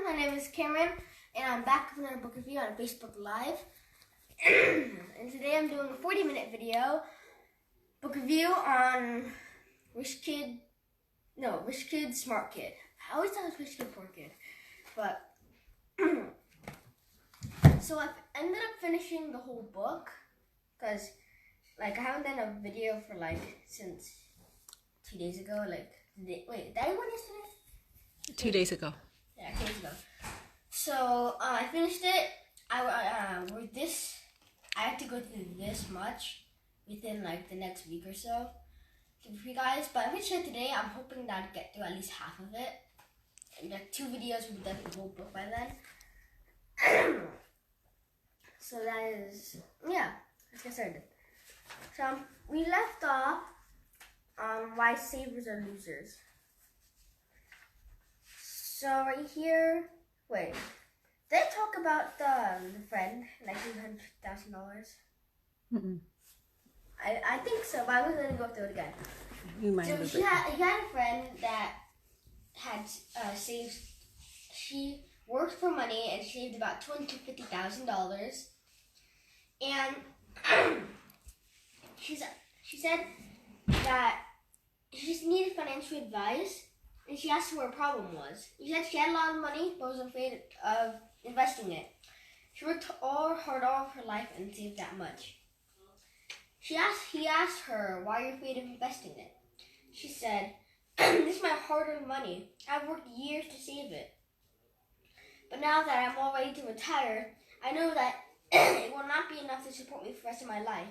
my name is Kameron, and I'm back with another book review on Facebook Live. And today I'm doing a 40-minute video book review on Rich Kid, Smart Kid. I always thought it was Rich Kid, Poor Kid, but so I ended up finishing the whole book because, I haven't done a video for since 2 days ago. Did I go yesterday? 2 days ago. Yeah, 2 days ago. So I finished it. I had to go through this much within the next week or so for you guys. But I'm gonna share today. I'm hoping that I'd get through at least half of it. And 2 videos will be done for the whole book by then. So that is, yeah, let's get started. So we left off on why savers are losers. So right here, wait, did I talk about the friend, $200,000? Mm-mm. I think so, but I'm going to go through it again. You might So he had a friend that had saved, she worked for money and saved about $250,000. And she said that she just needed financial advice. And she asked her what her problem was. She said she had a lot of money, but was afraid of investing it. She worked hard all of her life and saved that much. He asked her, why are you afraid of investing it? She said, this is my hard-earned money. I've worked years to save it. But now that I'm all ready to retire, I know that it will not be enough to support me for the rest of my life.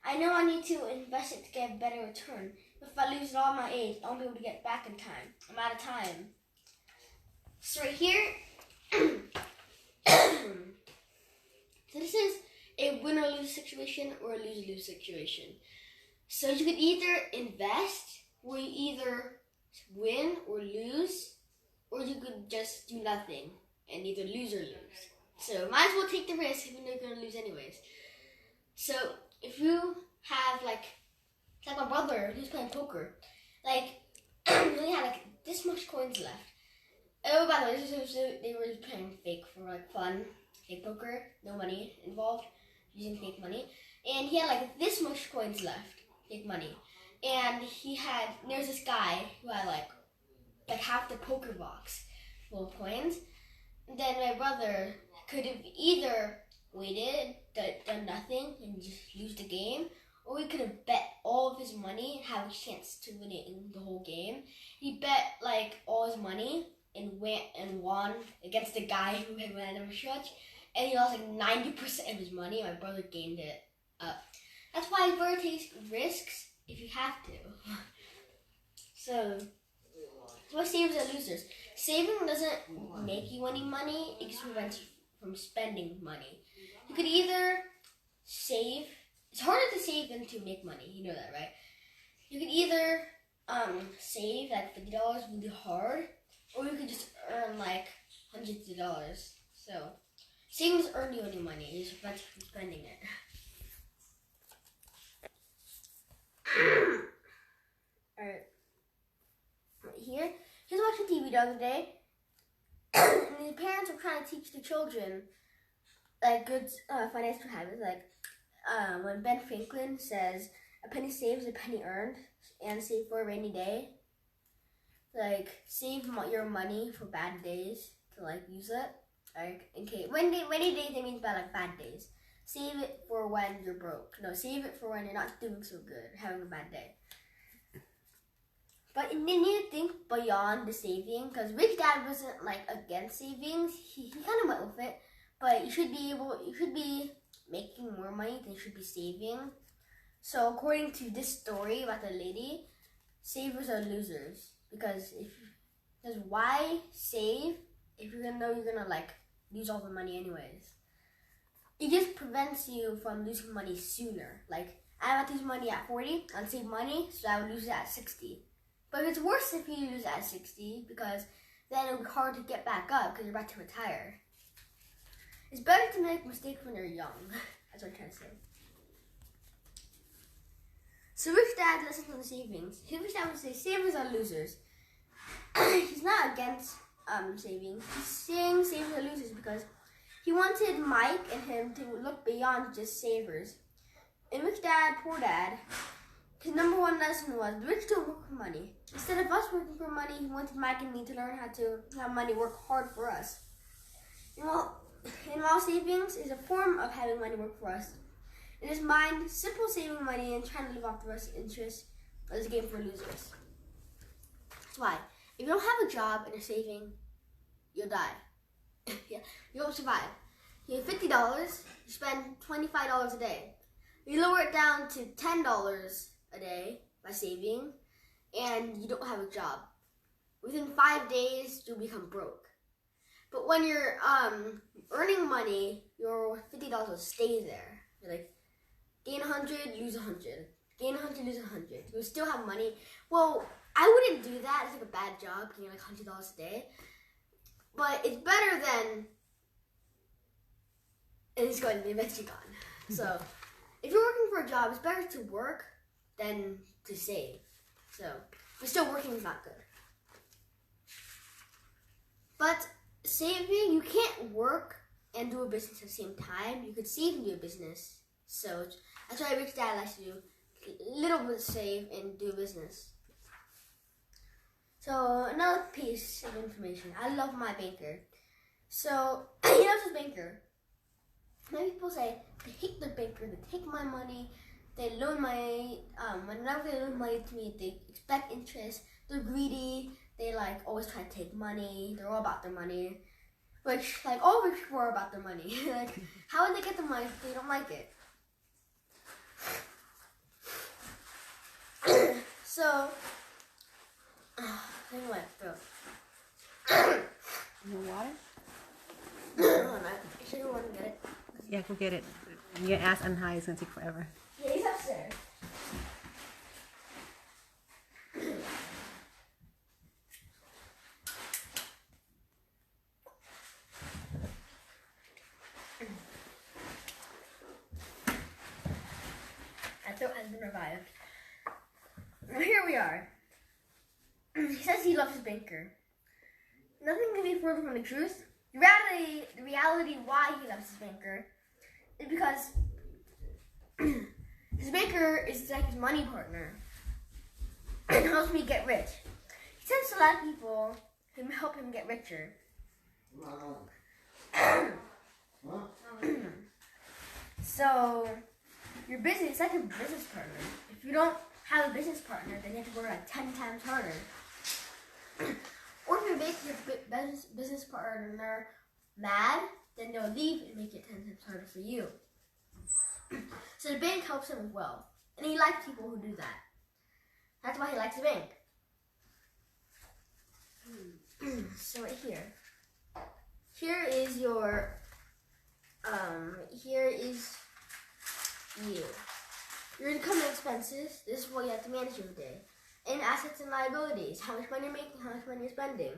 I know I need to invest it to get a better return. If I lose it all my age, I won't be able to get back in time. I'm out of time. So right here, so this is a win or lose situation or a lose-lose situation. So you could either invest, where you either win or lose, or you could just do nothing and either lose or lose. So might as well take the risk even though you're going to lose anyways. So if you have like my brother who's playing poker, he only had this much coins left. Oh, by the way, they were playing fake for fun, fake poker, no money involved, using fake money. And he had this much coins left, fake money. And there's this guy who had half the poker box full of coins. And then my brother could have either waited, done nothing, and just lose the game, or he could have bet all of his money and have a chance to win it in the whole game. He bet all his money and won against the guy who had random stretch, and he lost 90% of his money. My brother gained it up. That's why you better take risks if you have to. So why savers are losers? Saving doesn't make you any money, it just prevents you from spending money. You could either save. It's harder to save than to make money. You know that, right? You could either save $50 really hard, or you could just earn hundreds of dollars. So saving doesn't earn you any money. It just prevents you from spending it. Alright. Here. He was watching TV the other day, and the parents were trying to teach the children good financial habits. When Ben Franklin says, "A penny saved, a penny earned," and save for a rainy day. Save your money for bad days to use it. In case rainy days, it means bad days. Save it for when you're broke. No, save it for when you're not doing so good, having a bad day. But you need to think beyond the saving, because Rich Dad wasn't against savings. He kind of went with it, but you should be making more money than you should be saving. So according to this story about the lady, savers are losers because why save if you're gonna know you're gonna lose all the money anyways? It just prevents you from losing money sooner. I would lose money at 40 and save money, so I would lose it at 60. But it's worse if you lose at 60 because then it'll be hard to get back up because you're about to retire. It's better to make mistakes when you're young. That's what I'm trying to say. So Rich Dad listens to the savings. Rich Dad would say savers are losers. He's not against savings. He's saying savers are losers because he wanted Mike and him to look beyond just savers. In Rich Dad, Poor Dad, his number one lesson was the rich don't work for money. Instead of us working for money, he wanted Mike and me to learn how to have money work hard for us. And while savings is a form of having money work for us, in his mind, simple saving money and trying to live off the rest of interest is a game for losers. That's why. If you don't have a job and you're saving, you'll die. Yeah, you won't survive. You have $50, you spend $25 a day. You lower it down to $10 a day by saving, and you don't have a job. Within 5 days, you'll become broke. But when you're earning money, your $50 will stay there. You're like, gain 100, lose 100. Gain 100, lose 100. You'll still have money. Well, I wouldn't do that. It's like a bad job, getting like $100 a day. But it's better than it's going to be eventually gone. So, if you're working for a job, it's better to work than to save. So, but still working is not good. But saving, you can't work and do a business at the same time. You could save and do a business. So, that's why Rich Dad likes to do a little bit save and do a business. So, another piece of information. I love my banker. So, he loves his banker. Many people say they hate their banker. They take my money. They loan my, whenever they loan money to me, they expect interest. They're greedy. They always try to take money. They're all about their money. Which, all rich people are about their money. How would they get the money if they don't like it? So, I went through. No water? No, I should want to get it. Yeah, go get it. You gotta ask him how it's gonna take forever. Yeah, he's upstairs. My throat has been revived. Now here we are. He says he loves his banker. Nothing can be further from the truth. The reality why he loves his banker is because his banker is like his money partner and helps me get rich. He tends to let people help him get richer. So your business is like a business partner. If you don't have a business partner, then you have to work 10 times harder. Or if you make your business partner mad, then they'll leave and make it 10 times harder for you. So the bank helps him as well. And he likes people who do that. That's why he likes the bank. So right here. Here is your, here is you. Your income and expenses, this is what you have to manage every day. And assets and liabilities, how much money you're making, how much money you're spending.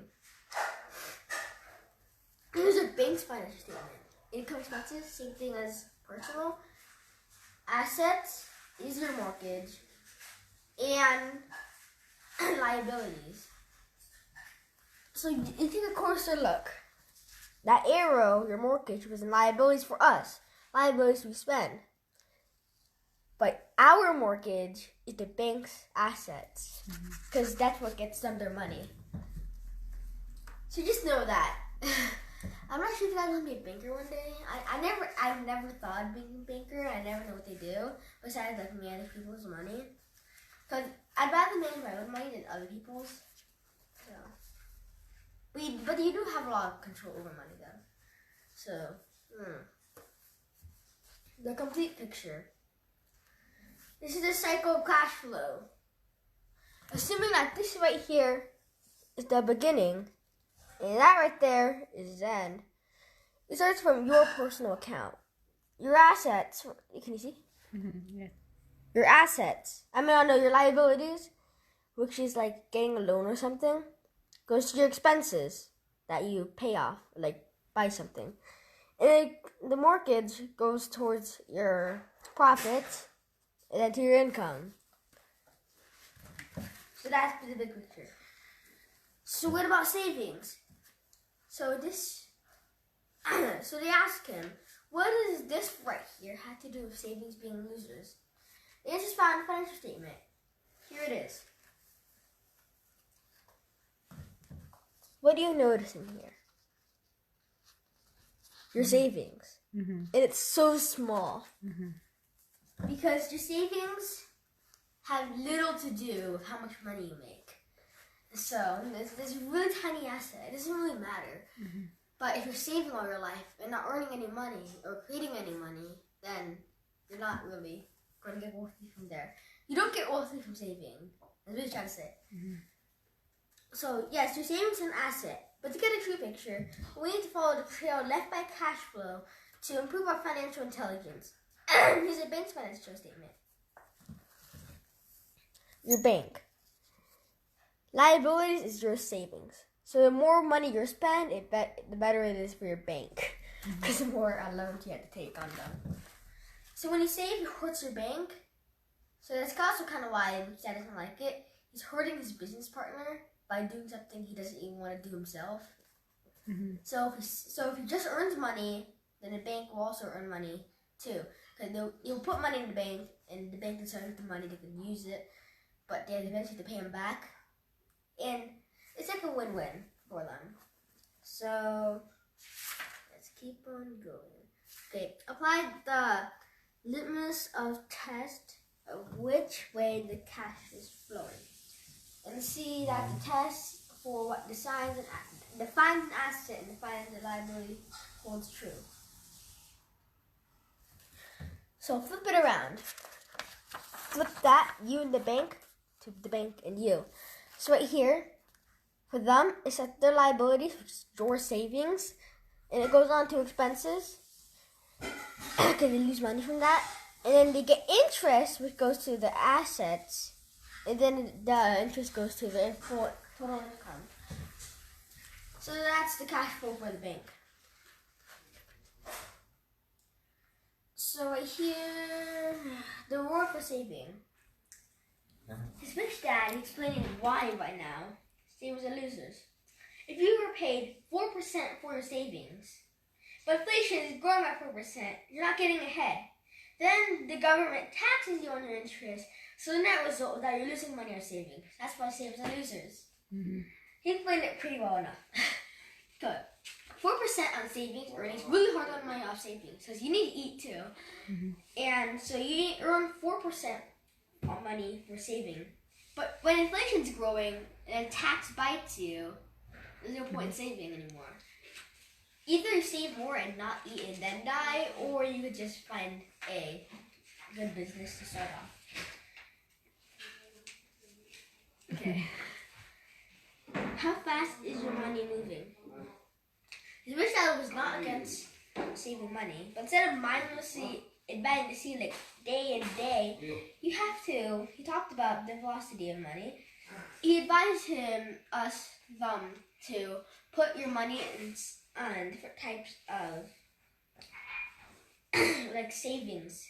Here's a bank's financial statement. Income expenses, same thing as personal. Assets is your mortgage. And liabilities. So you take a closer look. That arrow, your mortgage, was in liabilities for us. Liabilities we spend. But our mortgage is the bank's assets. Because that's what gets them their money. So just know that. I'm not sure if I'm going to be a banker one day. I've never thought of being a banker. I never know what they do. Besides manage people's money. Because I'd rather manage my own money than other people's. So. But you do have a lot of control over money though. So, the complete picture. This is the cycle of cash flow. Assuming that this right here is the beginning, and that right there is the end. It starts from your personal account. Your assets, can you see? Yeah. Your assets, your liabilities, which is like getting a loan or something, goes to your expenses that you pay off, like buy something. And the mortgage goes towards your profits, and then to your income. So that's the big picture. So what about savings? So so they ask him, what does this right here have to do with savings being losers? The answer is found in the financial statement. Here it is. What do you notice in here? Your savings. Mm-hmm. And it's so small. Mm-hmm. Because your savings have little to do with how much money you make. So, there's a really tiny asset. It doesn't really matter. Mm-hmm. But if you're saving all your life and not earning any money or creating any money, then you're not really going to get wealthy from there. You don't get wealthy from saving. That's what I'm trying to say. Mm-hmm. So, yes, your savings is an asset. But to get a true picture, we need to follow the trail left by cash flow to improve our financial intelligence. Here's a bank's financial statement. Your bank. Liabilities is your savings. So the more money you spend, the better it is for your bank. Because the more loans you have to take on them. So when you save, it hurts your bank. So that's also kind of why Dad doesn't like it. He's hurting his business partner by doing something he doesn't even want to do himself. Mm-hmm. So if he just earns money, then the bank will also earn money too. Because you'll put money in the bank, and the bank can start with the money, they can use it, but they eventually have to pay him back. And it's like a win-win for them. So let's keep on going. Okay, apply the litmus of test of which way the cash is flowing. And see that the test for what defines an asset and defines a liability holds true. So flip it around. Flip that, you and the bank, to the bank and you. So right here, for them, it's that their liabilities, which is your savings, and it goes on to expenses, because they lose money from that. And then they get interest, which goes to the assets, and then the interest goes to the total income. So that's the cash flow for the bank. So right here, the reward for saving. His rich dad explaining why right now savers are losers. If you were paid 4% for your savings, but inflation is growing by 4%, you're not getting ahead. Then the government taxes you on your interest, so the net result is that you're losing money on savings. That's why savers are losers. Mm-hmm. He explained it pretty well enough. Good. 4% on savings earnings, really hard on money off savings, because you need to eat too. Mm-hmm. And so you earn 4% on money for saving. But when inflation's growing and tax bites you, there's no point in saving anymore. Either you save more and not eat and then die, or you could just find a good business to start off. Okay. How fast is your money moving? His rich dad was not against saving money, but instead of mindlessly betting to see like day and day, you have to. He talked about the velocity of money. He advised them to put your money on different types of like savings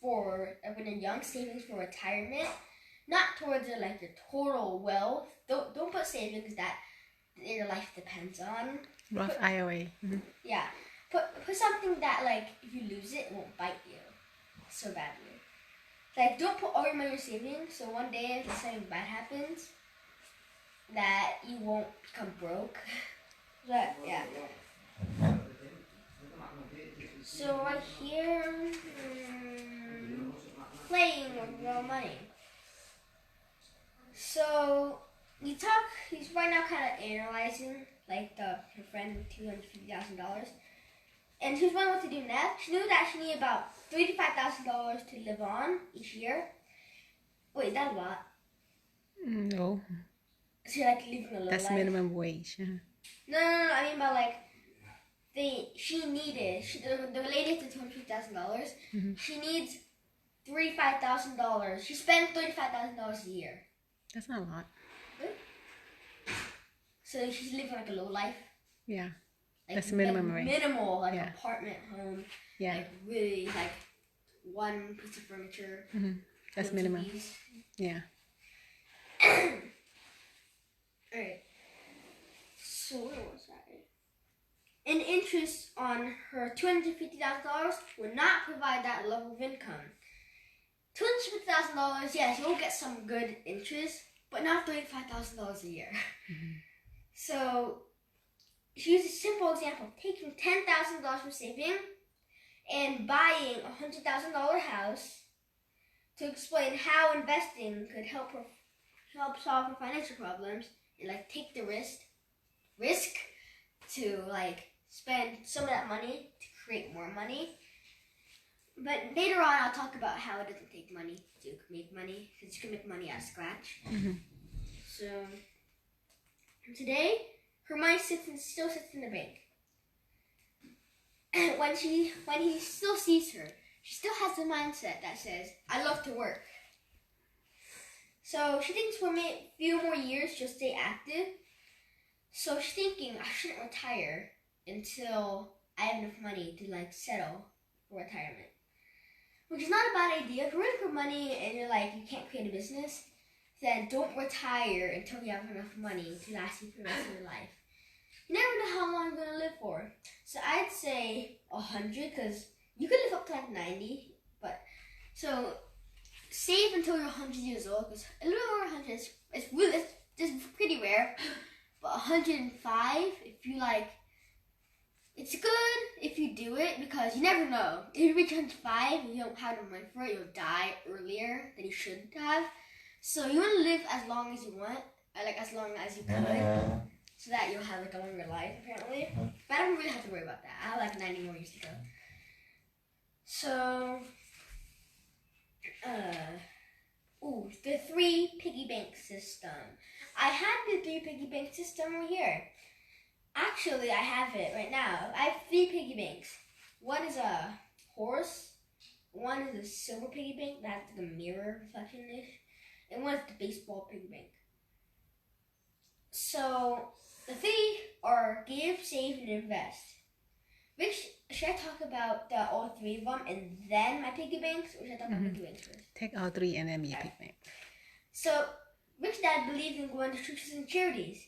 for when you're young, savings for retirement, not towards your total wealth. Don't put savings that your life depends on. Roth IRA. Mm-hmm. Yeah, put something that if you lose it, it won't bite you so badly. Don't put all your money in your savings, so one day if something bad happens, that you won't become broke. But yeah. So right here, playing with real money. So he's right now kind of analyzing her friend with $250,000, and he was wondering what to do next. She knew that she needed about $35,000 to live on each year. Wait, is that a lot? No. So you're living a low That's life? minimum wage. Uh-huh. No. I mean about the lady has the $250,000. Mm-hmm. She needs $35,000. She spends $35,000 a year. That's not a lot. Really? So she's living a low life. Yeah. That's minimum wage. Minimal, apartment, home. Yeah. Really, one piece of furniture. Mm-hmm. That's minimum. TVs. Yeah. Alright. So where was I? and interest on her $250,000 will not provide that level of income. $250,000, yes, you'll get some good interest, but not $35,000 a year. Mm-hmm. So she used a simple example, taking $10,000 from saving and buying a $100,000 house to explain how investing could help solve her financial problems and like take the risk to like spend some of that money to create more money. But later on, I'll talk about how it doesn't take money to make money, because you can make money out of scratch. Mm-hmm. So today, her money still sits in the bank. And when he still sees her, she still has the mindset that says, I love to work. So she thinks for a few more years she'll stay active. So she's thinking, I shouldn't retire until I have enough money to like settle for retirement. Which is not a bad idea. If you're working for money and you're like, you can't create a business, then don't retire until you have enough money to last you for the rest of your life. You never know how long you're going to live for. So I'd say 100, because you could live up to like 90. But so save until you're 100 years old, because a little over 100 it's pretty rare. But 105, if you like, it's good if you do it, because you never know. If you reach 105 and you don't have the money for it, you'll die earlier than you should have. So you want to live as long as you want, like as long as you could, so that you'll have like a longer life apparently. But I don't really have to worry about that. I have like 90 more years to go. So, the 3 piggy bank system. I have the 3 piggy bank system right here. Actually, I have it right now. I have 3 piggy banks. One is a horse, one is a silver piggy bank that's like a mirror reflection-ish, and one is the baseball piggy bank. So the 3 are give, save, and invest. Should I talk about all 3 of them and then my piggy banks, or should I talk about piggy banks first? Take all 3 and then be a piggy bank. So Rich Dad believed in going to churches and charities.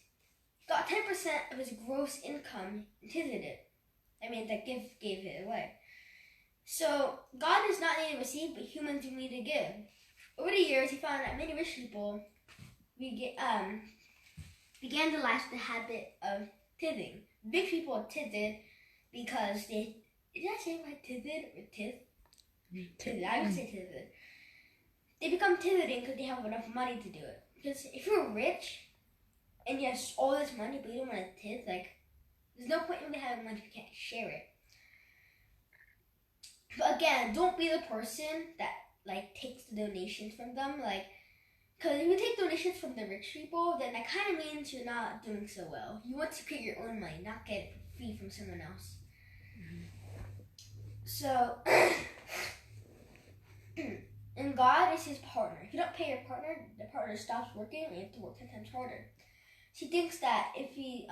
Got 10% of his gross income and tithered it. Gave it away. So God does not need to receive, but humans do need to give. Over the years, he found that many rich people began to lack the habit of tithing. Big people tithed because they... Did I say right, tithed or tith? Tithed. I would say tithed. They become tithing because they have enough money to do it. Because if you're rich and you have all this money but you don't want to tithe, like, there's no point in really having money if you can't share it. But again, don't be the person that like takes the donations from them, like, because if you take donations from the rich people, then that kind of means you're not doing so well. You want to create your own money, not get it free from someone else. So, and God is his partner. If you don't pay your partner, the partner stops working and you have to work 10 times harder. She thinks that if he,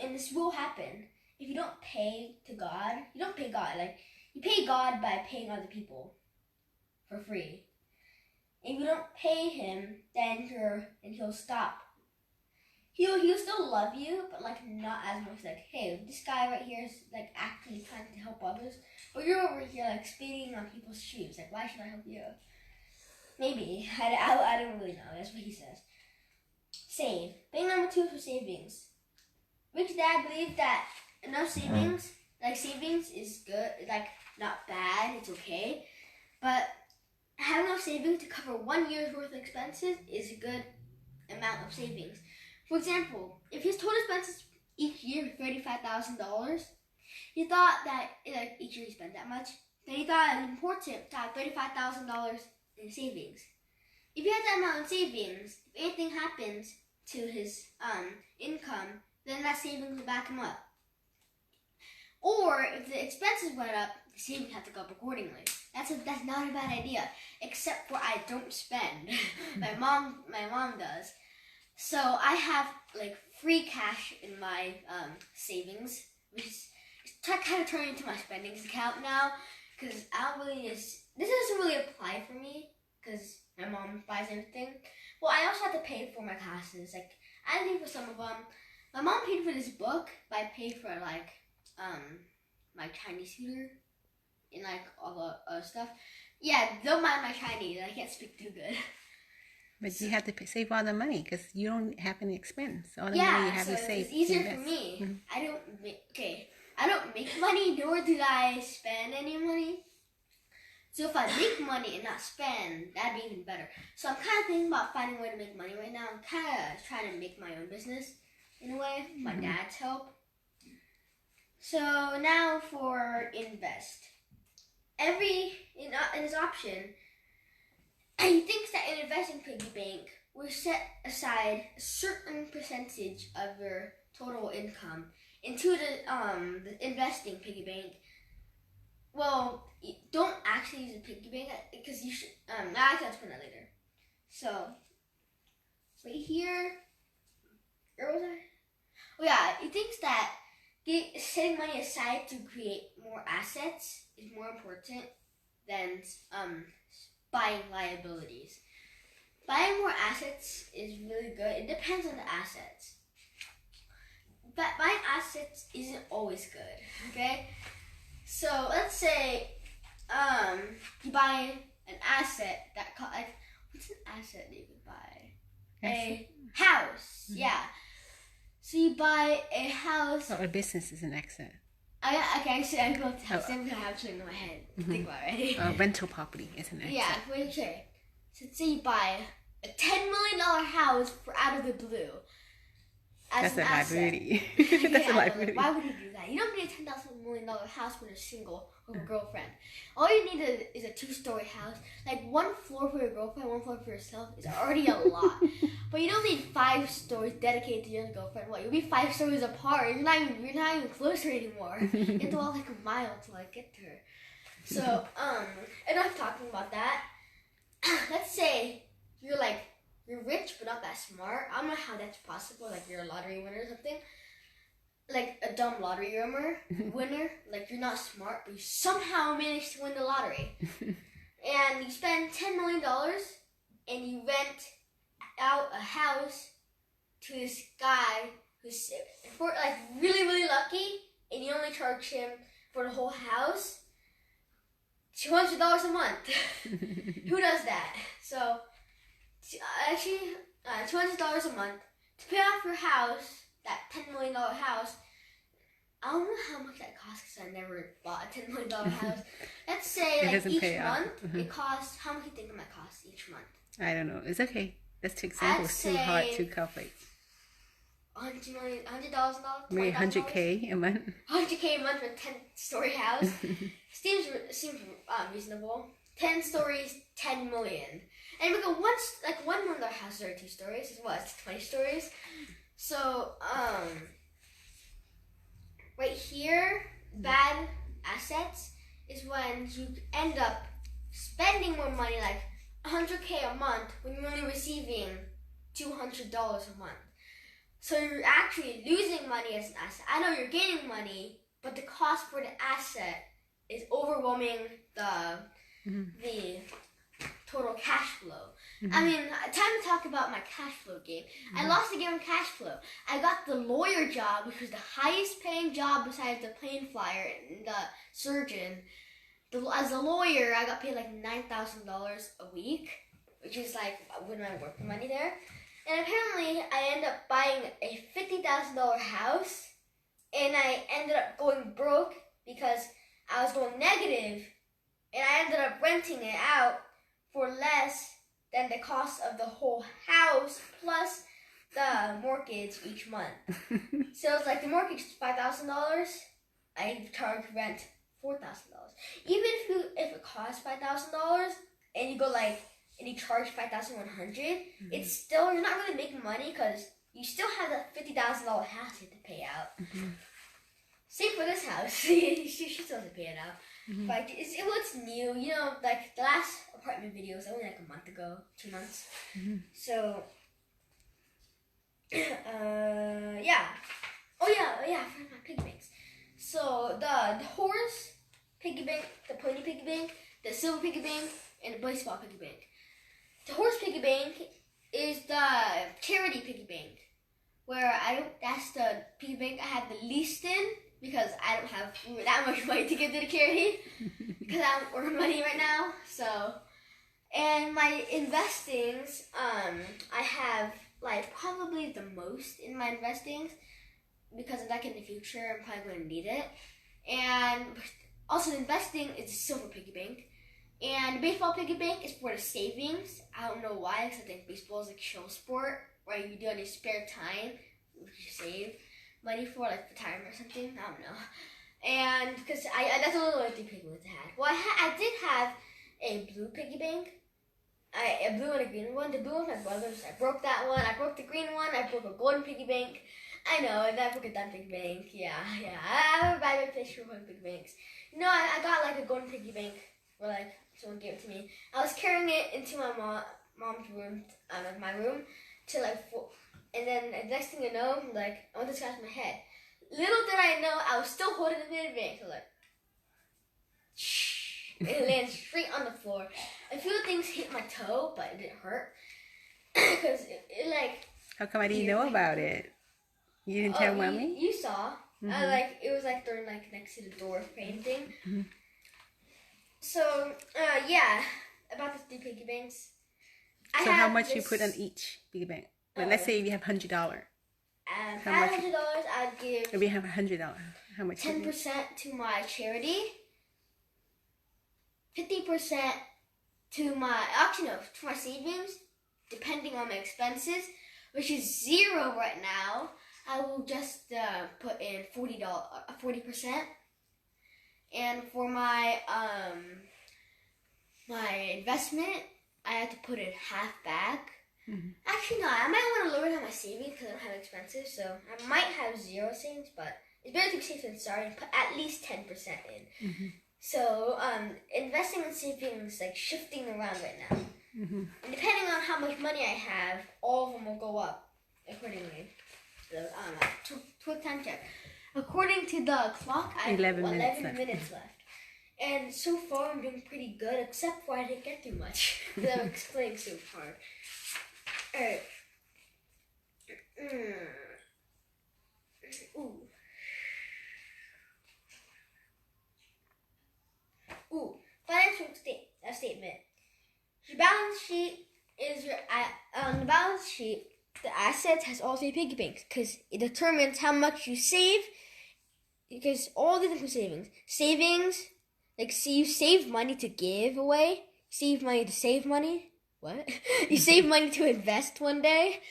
and this will happen, if you don't pay to God, you don't pay God, like, you pay God by paying other people for free. If you don't pay him, then he'll stop. He'll still love you, but like not as much. Like, hey, this guy right here is like actually trying to help others, but you're over here like spitting on people's shoes. Like, why should I help you? Maybe I don't really know. That's what he says. Save. Thing number 2 for savings. Rich Dad believed that enough savings, like savings is good, like not bad, it's okay, but having enough savings to cover 1 year's worth of expenses is a good amount of savings. For example, if his total expenses each year were $35,000, he thought that like each year he spent that much, then he thought it was important to have $35,000 in savings. If he has that amount in savings, if anything happens to his income, then that savings will back him up. Or if the expenses went up, the savings have to go up accordingly. That's not a bad idea, except for I don't spend. my mom does. So I have like free cash in my savings, which is kind of turning into my spendings account now, because this doesn't really apply for me because my mom buys everything. Well, I also have to pay for my classes. Like, I pay for some of them. My mom paid for this book, but I paid for like my Chinese tutor and like all the other stuff. Yeah, don't mind my Chinese. I can't speak too good. But you have to save all the money because you don't have any expense. All the Yeah, money you have so to save. it's easier invest. for me. Mhm. I don't make money, nor do I spend any money. So if I make money and not spend, that'd be even better. So I'm kind of thinking about finding a way to make money right now. I'm kind of trying to make my own business in a way, with my dad's help. So now for invest. In his option, he thinks that in investing piggy bank, we set aside a certain percentage of your total income into the investing piggy bank. Well, don't actually use a piggy bank because you should. I can explain that later. So, right here, where was I? Oh yeah, he thinks that setting money aside to create more assets is more important than buying liabilities. Buying more assets is really good. It depends on the assets. But buying assets isn't always good, okay? So let's say you buy an asset that like, what's an asset that you could buy? A house, yeah. So you buy a house. Or a business is an asset. I go to house. Every time I have something in my head. Think about it, right? Rental property is an asset. Yeah, wait, okay. So say you buy a $10 million house for out of the blue. That's a liability. Yeah, That's a liability. Why would you do that? You don't need a $10 million house when you're single with a girlfriend. All you need is a 2-story house. Like 1 floor for your girlfriend, 1 floor for yourself is already a lot. But you don't need 5 stories dedicated to your girlfriend. What? You'll be 5 stories apart. You're not even closer anymore. You have to walk like a mile to like get to her. So enough talking about that. Let's say you're rich but not that smart. I don't know how that's possible. Like you're a lottery winner or something. Like a dumb lottery winner. Like you're not smart, but you somehow managed to win the lottery. And you spend $10 million and you rent out a house to this guy who's like really, really lucky, and you only charge him for the whole house $200 a month. Who does that? So actually, $200 a month to pay off your house, that $10 million house. I don't know how much that costs because I never bought a $10 million house. Let's say like each month, it costs, how much do you think it might cost each month? I don't know. It's okay. That's too example. It's too hard to calculate. $100 million, $100,000, Maybe $100K a month. $100K a month for a 10-story house. seems reasonable. 10 stories, 10 million. And we go $1 million house are 2 stories. Is what? It's 20 stories. So right here, bad assets is when you end up spending more money, like $100K a month, when you're only receiving $200 a month. So you're actually losing money as an asset. I know you're gaining money, but the cost for the asset is overwhelming the total cash flow. I mean, time to talk about my cash flow game. I lost the game on cash flow. I got the lawyer job, which was the highest paying job besides the plane flyer and the surgeon. As a lawyer, I got paid like $9,000 a week, which is like when I work money there. And apparently, I ended up buying a $50,000 house, and I ended up going broke because I was going negative, and I ended up renting it out for less than the cost of the whole house plus the mortgage each month. So it's like the mortgage is $5,000, I charge rent $4,000. Even if it costs $5,000 and you go and you charge $5,100, it's still, you're not really making money because you still have that $50,000 house you have to pay out. Same for this house. she still has to pay it out. But it looks new. You know, like the last apartment video was only like a month ago, 2 months. So, yeah. Oh yeah, for my piggy banks. So the horse piggy bank, the pony piggy bank, the silver piggy bank, and the baseball piggy bank. The horse piggy bank is the charity piggy bank, where that's the piggy bank I have the least in, because I don't have that much money to give to the charity because I don't earn money right now. So, and my investings, I have like probably the most in my investings because like in the future I'm probably going to need it. And also investing is a silver piggy bank. And the baseball piggy bank is for the savings. I don't know why, because I think baseball is like a show sport where you do it in your spare time, which you save money for, like retirement or something. I don't know. And because that's the only piggy bank I had. Well, I did have a blue piggy bank. A blue and a green one. The blue one was my brother's. I broke that one. I broke the green one. I broke a golden piggy bank. I know, and I broke a dumb piggy bank. Yeah. I have a bad reputation for piggy banks. No, I got like a golden piggy bank where like someone gave it to me. I was carrying it into my mom's room, my room, to like, and then the next thing you know, like I went to scratch my head. Little did I know, I was still holding the piggy bank. So like, it landed straight on the floor. A few things hit my toe, but it didn't hurt because it like. How come I didn't know about it? You didn't tell mommy? You saw. Like it was like during like next to the door frame thing. Mm-hmm. So yeah, about the 3 piggy banks. So how much you put on each piggy bank? Well, let's say if you have $100. $500, I'd give. If you have $100, how much? 10% to my charity. 50% to my to my savings, depending on my expenses, which is 0 right now. I will just put in $40%, and for my my investment, I have to put in half back. Mm-hmm. Actually, no, I might want to lower down my savings because I don't have expenses, so I might have 0 savings, but it's better to be safe than sorry and put at least 10% in. Mm-hmm. So investing and savings is like shifting around right now, and depending on how much money I have, all of them will go up accordingly. So, I don't know. Quick time check. According to the clock, I have 11 minutes left. And so far, I'm doing pretty good, except for I didn't get through much. Because I'm explaining so hard. Alright. Financial statement. Your balance sheet is on the balance sheet. The assets has all 3 piggy banks because it determines how much you save. Because all the different savings, like see, you save money to give away, save money to save money. What? You save money to invest one day.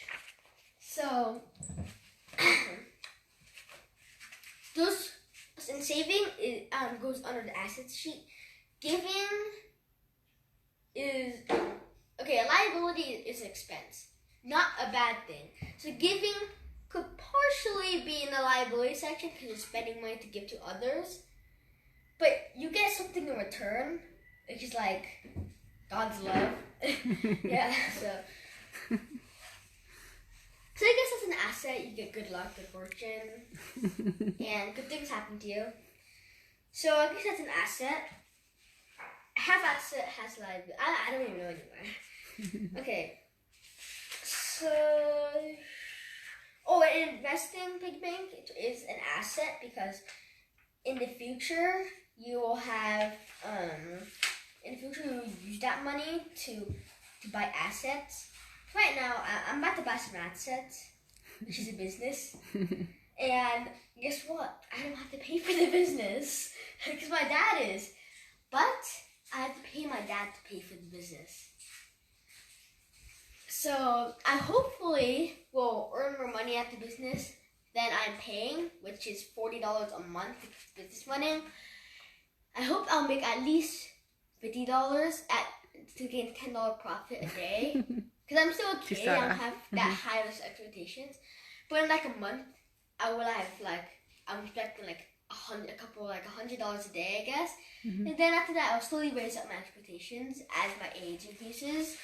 So those and saving goes under the assets sheet. Giving is okay. A liability is an expense. Not a bad thing. So giving could partially be in the liability section because you're spending money to give to others. But you get something in return, which is like God's love. Yeah, so I guess as an asset, you get good luck, good fortune, and good things happen to you. So I guess that's an asset. Half asset has liability. I don't even know anymore. Okay. So, an investing piggy bank is an asset because in the future you will have you will use that money to buy assets. Right now, I'm about to buy some assets, which is a business, and guess what? I don't have to pay for the business because my dad is, but I have to pay my dad to pay for the business. So I hopefully will earn more money at the business than I'm paying, which is $40 a month for business money. I hope I'll make at least $50 to gain $10 profit a day. Because I'm still a kid, I don't have that high of expectations. But in like a month, I will have I'm expecting $100 a day, I guess. And then after that, I'll slowly raise up my expectations as my age increases.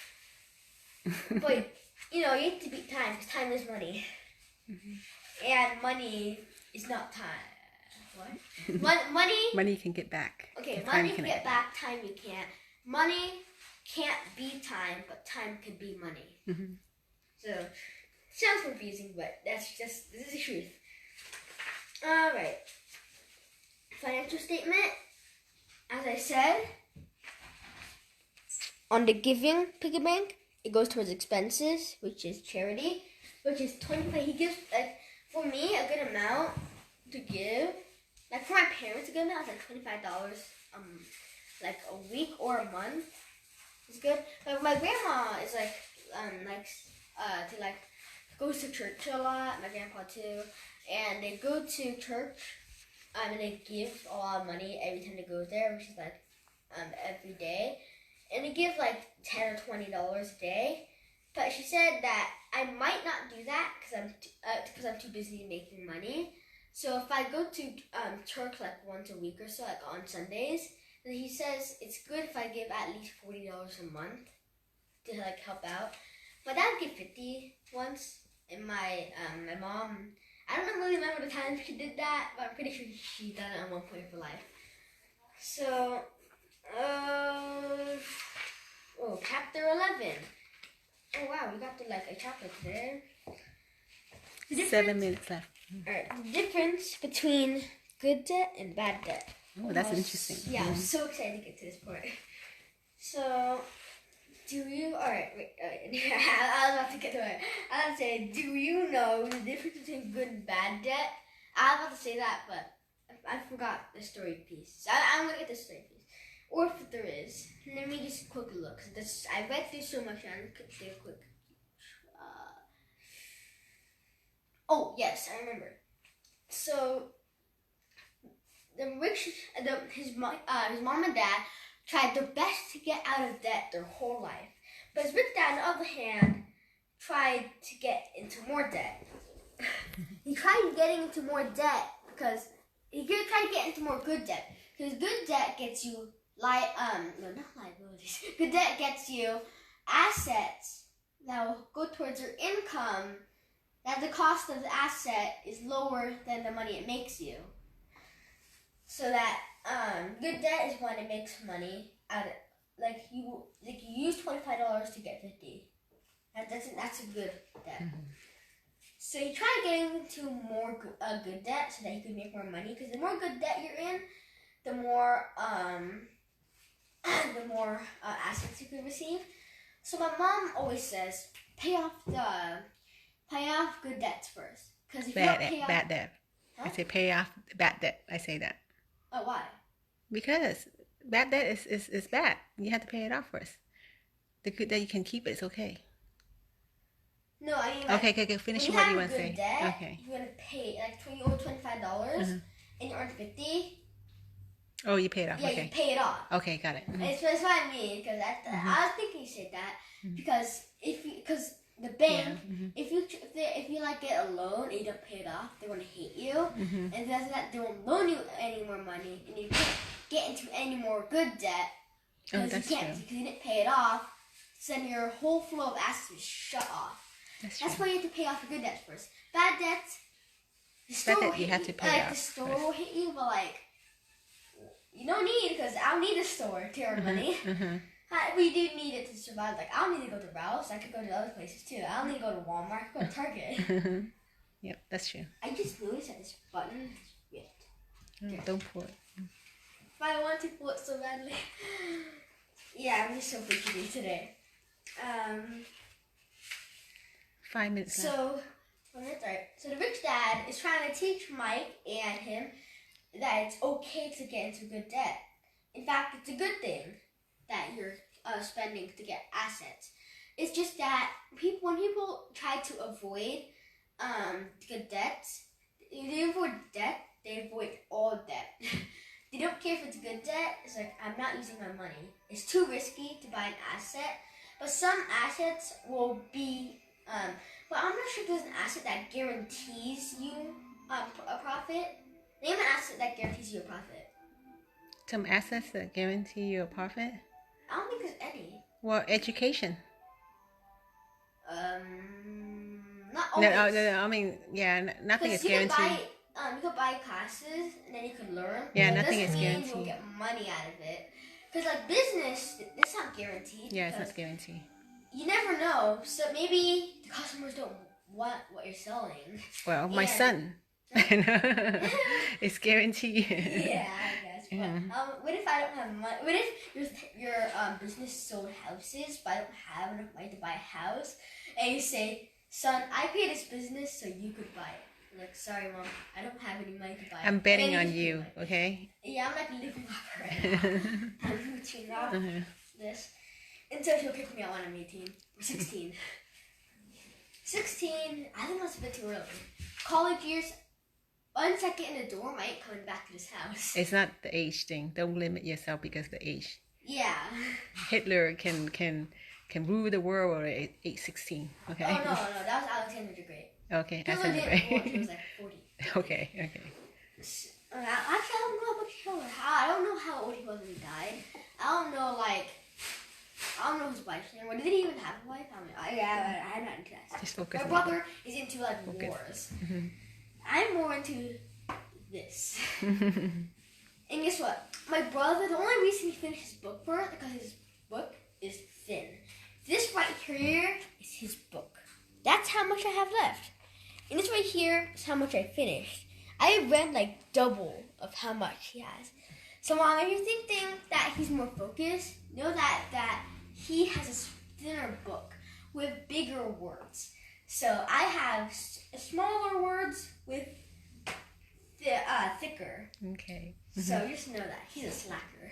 But, you have to beat time, because time is money. And money is not time. What? Money you can get back. Okay, money can get back, time you can't. Money can't be time, but time can be money. So, sounds confusing, but this is the truth. Alright. financial statement, as I said, on the giving piggy bank, it goes towards expenses, which is charity, which is 25. He gives, like, for me, a good amount to give. Like, for my parents, a good amount is like $25, like a week or a month. It's good. But my grandma is like, to like, goes to church a lot. My grandpa too, and they go to church. And they give a lot of money every time they go there, which is like every day. And they give like $10 or $20 a day. But she said that I might not do that because I'm too busy making money. So if I go to church like once a week or so, like on Sundays, then he says it's good if I give at least $40 a month to like help out. My dad gave $50 once, and my mom, I don't really remember the time she did that, but I'm pretty sure she done it at one point of her life. So, chapter 11. Oh wow, we got to like a chapter today. 7 minutes left. Alright, the difference between good debt and bad debt. Oh, that's interesting. Yeah, I'm so excited to get to this part. So, alright, wait, I was about to get to it. I was about to say, do you know the difference between good and bad debt? I was about to say that, but I forgot the story piece. So I'm going to get the story piece. Or if there is, let me just quickly look. I read through so much, and I'm going to take a quick. Oh, yes, I remember. So, his mom and dad tried their best to get out of debt their whole life. But his rich dad, on the other hand, tried to get into more debt. He tried getting into more debt because he tried to get into more good debt. Because good debt gets you not liabilities. Good debt gets you assets that will go towards your income. That the cost of the asset is lower than the money it makes you. So that good debt is when it makes money out of, you use $25 to get $50. That's a good debt. Mm-hmm. So you try getting into more good debt so that you can make more money. Because the more good debt you're in, the more assets you can receive. So my mom always says, pay off good debts first. Because if you don't pay off bad debt. Huh? I say pay off bad debt. I say that. Oh, why? Because bad debt is bad. You have to pay it off first. The good debt you can keep it. It's okay. No, I mean okay. Finish what you want to say. Debt, okay. You're gonna pay when you owe $25 and you earn $50. Oh, you pay it off. Yeah, okay. You pay it off. Okay, got it. That's what I mean. Because I was thinking you said that because the bank, if you like get a loan and you don't pay it off, they're gonna hate you, and that's that they won't loan you any more money, and you can't get into any more good debt because because you didn't pay it off. So then your whole flow of assets is shut off. That's why you have to pay off your good debts first. Bad debts, the store will hit you. The store will hit you, but you don't need it because I don't need a store to earn money. We do need it to survive. I don't need to go to Ralph's. I could go to other places too. I don't need to go to Walmart. I could go to Target. Yep, that's true. I just noticed that this button is ripped. Don't pull it. If I want to pull it so badly. Yeah, I'm just so fidgety today. 5 minutes left. So the rich dad is trying to teach Mike and him that it's okay to get into good debt. In fact, it's a good thing that you're spending to get assets. It's just that when people try to avoid good debts, they avoid debt, they avoid all debt. They don't care if it's good debt. It's like, I'm not using my money. It's too risky to buy an asset. But some assets will be, but I'm not sure if there's an asset that guarantees you a profit. Name an asset that guarantees you a profit. Some assets that guarantee you a profit? I don't think there's any. Well, education. Not always. No, I mean, nothing is guaranteed. You could buy classes and then you could learn. Yeah, nothing is guaranteed. You'll get money out of it. Because business, it's not guaranteed. Yeah, it's not guaranteed. You never know. So maybe the customers don't want what you're selling. Well, my son. It's guaranteed. Yeah, I guess. But, what if I don't have money? What if your business sold houses, but I don't have enough money to buy a house, and you say, "Son, I created this business so you could buy it." I'm like, sorry, Mom, I don't have any money to buy it. I'm betting on you, okay? Yeah, I'm like living off right now. I'm rooting off this. Until she'll kick me out when I'm 18 or 16. 16, I think that's a bit too early. College years, 1 second in the dorm, I ain't coming back to this house. It's not the age thing. Don't limit yourself because of the age. Yeah. Hitler can rule the world at age 16. Okay. Oh no, that was Alexander the Great. Okay, Hitler Alexander didn't the war, he was Great. like 40. Okay. Actually, I don't know about Hitler. I don't know how old he was when he died. I don't know his wife's name. Did he even have a wife? I'm not interested. Just focus. My brother is into like wars. Mm-hmm. I'm more into this. And guess what? My brother, the only reason he finished his book for it because his book is thin. This right here is his book. That's how much I have left. And this right here is how much I finished. I read like double of how much he has. So if you think that he's more focused, know that he has a thinner book with bigger words. So I have smaller words with thicker. Okay. So just know that he's a slacker.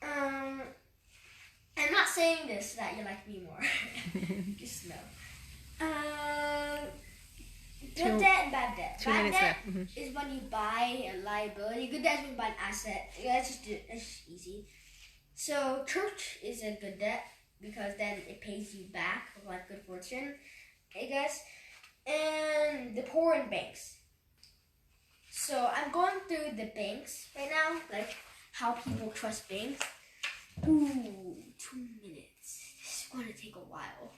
I'm not saying this so that you like me more. Just know. Good debt and bad debt. Bad debt is when you buy a liability. Good debt is when you buy an asset. That's just easy. So church is a good debt because then it pays you back with like good fortune, I guess. And the poor in banks. So I'm going through the banks right now, like how people trust banks. Ooh, 2 minutes. This is going to take a while.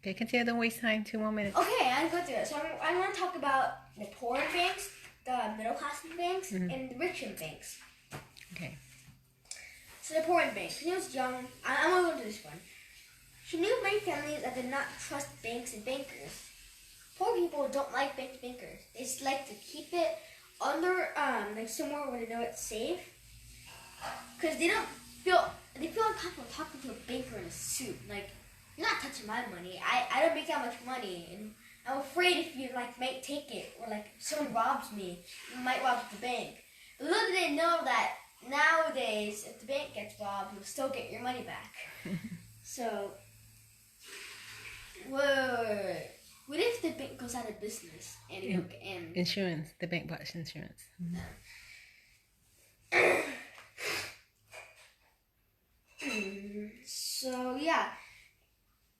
Okay, continue. Don't waste time. 2 more minutes. Okay, I'll go through it. So I'm going to talk about the poor in banks, the middle class in banks, and the rich in banks. Okay. So the poor in banks. When I was young, I'm going to go to this one. She knew many families that did not trust banks and bankers. Poor people don't like banks and bankers. They just like to keep it under, like somewhere where they know it's safe. Because they feel uncomfortable talking to a banker in a suit. Like, you're not touching my money. I don't make that much money. And I'm afraid if you might take it or someone robs me, you might rob the bank. But little do they know that nowadays, if the bank gets robbed, you'll still get your money back. So, wait. What if the bank goes out of business and insurance? The bank buys insurance. So yeah,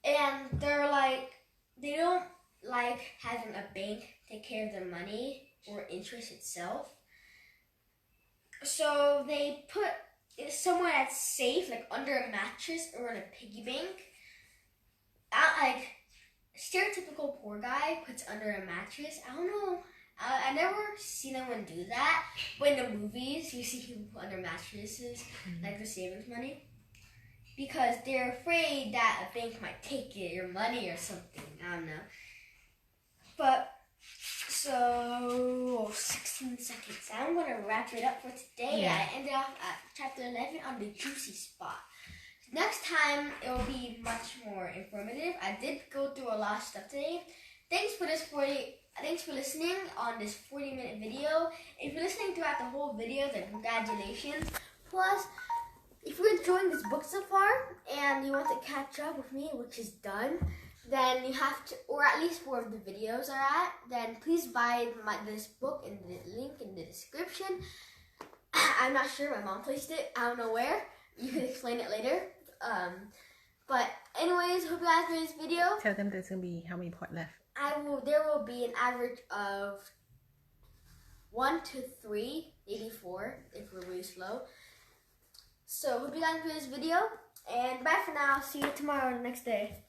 and they don't like having a bank take care of their money or interest itself. So they put it somewhere that's safe, like under a mattress or in a piggy bank. Stereotypical poor guy puts under a mattress. I don't know. I never seen anyone do that. But in the movies, you see people put under mattresses, like the savings money. Because they're afraid that a bank might take your money or something. I don't know. But, so, 16 seconds. I'm going to wrap it up for today. Yeah. I ended off at chapter 11 on the juicy spot. Next time, it will be much more informative. I did go through a lot of stuff today. Thanks for listening on this 40-minute video. If you're listening throughout the whole video, then congratulations. Plus, if you're enjoying this book so far and you want to catch up with me, which is done, then you have to, or at least where the videos are at, then please buy this book in the link in the description. I'm not sure. My mom placed it. I don't know where. You can explain it later. But anyways, hope you guys enjoyed this video. Tell them there's gonna be how many parts left. There will be an average of 1 to 3, maybe 4 if we're really slow. So hope you guys enjoyed this video, and bye for now. See you tomorrow or the next day.